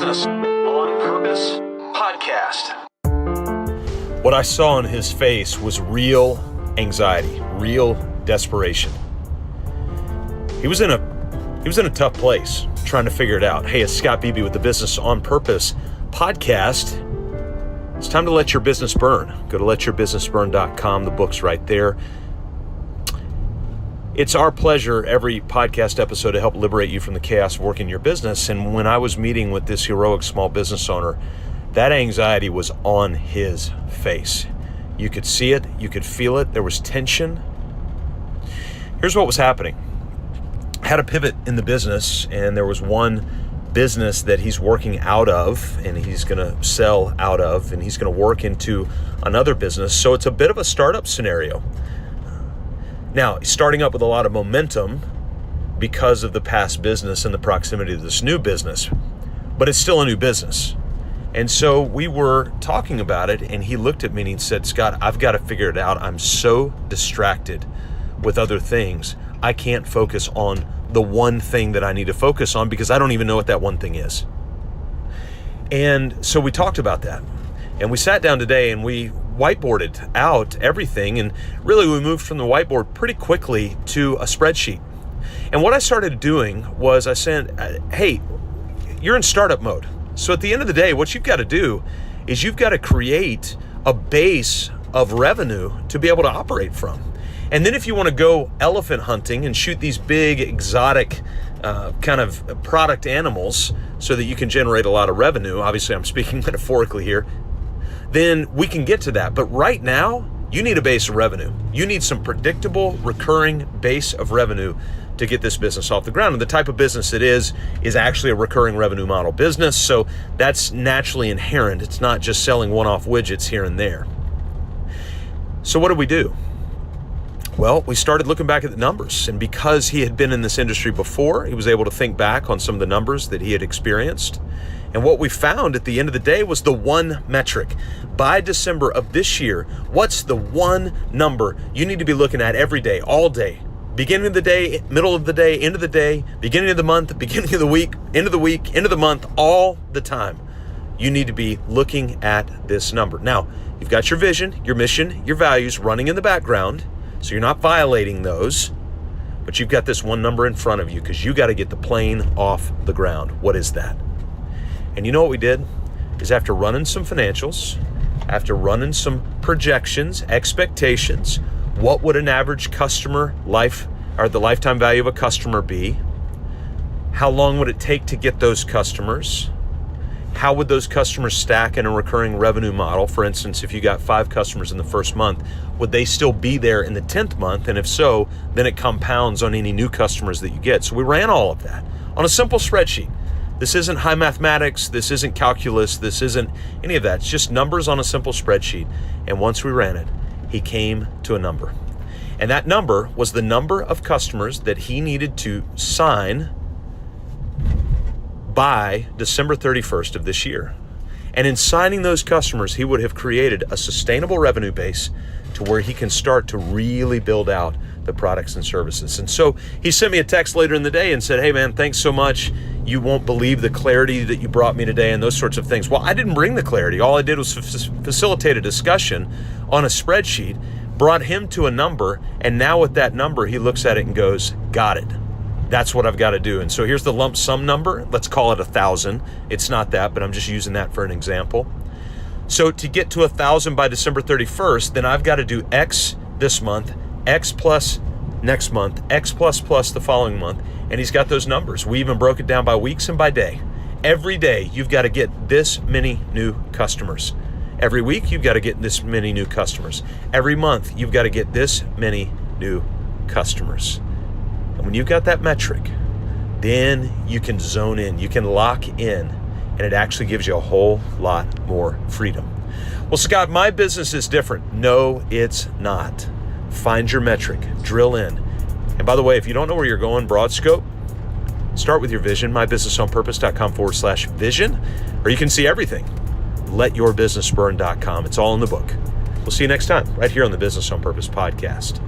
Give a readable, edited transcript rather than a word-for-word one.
Business on Purpose podcast. What I saw in his face was real anxiety, real desperation. He was in a tough place trying to figure it out. Hey, it's Scott Beebe with the Business on Purpose podcast. It's time to let your business burn. Go to letyourbusinessburn.com. The book's right there. It's our pleasure every podcast episode to help liberate you from the chaos of working your business. And when I was meeting with this heroic small business owner, that anxiety was on his face. You could see it, you could feel it, there was tension. Here's what was happening. I had a pivot in the business, and there was one business that he's working out of, and he's gonna sell out of, and he's gonna work into another business. So it's a bit of a startup scenario. Now, he's starting up with a lot of momentum because of the past business and the proximity to this new business, but it's still a new business. And so we were talking about it, and he looked at me and he said, Scott, I've got to figure it out. I'm so distracted with other things. I can't focus on the one thing that I need to focus on because I don't even know what that one thing is. And so we talked about that. And we sat down today and we whiteboarded out everything. And really we moved from the whiteboard pretty quickly to a spreadsheet. And what I started doing was I said, hey, you're in startup mode. So at the end of the day, what you've got to do is you've got to create a base of revenue to be able to operate from. And then if you want to go elephant hunting and shoot these big exotic kind of product animals so that you can generate a lot of revenue, obviously I'm speaking metaphorically here, then we can get to that. But right now, you need a base of revenue. You need some predictable, recurring base of revenue to get this business off the ground. And the type of business it is actually a recurring revenue model business. So that's naturally inherent. It's not just selling one-off widgets here and there. So what did we do? Well, we started looking back at the numbers. And because he had been in this industry before, he was able to think back on some of the numbers that he had experienced. And what we found at the end of the day was the one metric. By December of this year, what's the one number you need to be looking at every day, all day? Beginning of the day, middle of the day, end of the day, beginning of the month, beginning of the week, end of the month, all the time. You need to be looking at this number. Now, you've got your vision, your mission, your values running in the background, so you're not violating those, but you've got this one number in front of you because you got to get the plane off the ground. What is that? And you know what we did? Is after running some financials, after running some projections, expectations, what would an average customer life or the lifetime value of a customer be? How long would it take to get those customers? How would those customers stack in a recurring revenue model? For instance, if you got 5 customers in the first month, would they still be there in the 10th month? And if so, then it compounds on any new customers that you get. So we ran all of that on a simple spreadsheet. This isn't high mathematics. This isn't calculus. This isn't any of that. It's just numbers on a simple spreadsheet. And once we ran it, he came to a number. And that number was the number of customers that he needed to sign by December 31st of this year. And in signing those customers, he would have created a sustainable revenue base to where he can start to really build out the products and services. And so he sent me a text later in the day and said, hey man, thanks so much. You won't believe the clarity that you brought me today and those sorts of things. Well, I didn't bring the clarity. All I did was facilitate a discussion on a spreadsheet, brought him to a number, and now with that number, he looks at it and goes, got it. That's what I've got to do. And so here's the lump sum number. Let's call it 1,000. It's not that, but I'm just using that for an example. So to get to 1,000 by December 31st, then I've got to do X this month, X plus next month, X plus plus the following month. And he's got those numbers. We even broke it down by weeks and by day. Every day, you've got to get this many new customers. Every week, you've got to get this many new customers. Every month, you've got to get this many new customers. And when you've got that metric, then you can zone in, you can lock in, and it actually gives you a whole lot more freedom. Well, Scott, my business is different. No, it's not. Find your metric, drill in. And by the way, if you don't know where you're going, broad scope, start with your vision, mybusinessonpurpose.com/vision, or you can see everything. Letyourbusinessburn.com. It's all in the book. We'll see you next time, right here on the Business on Purpose podcast.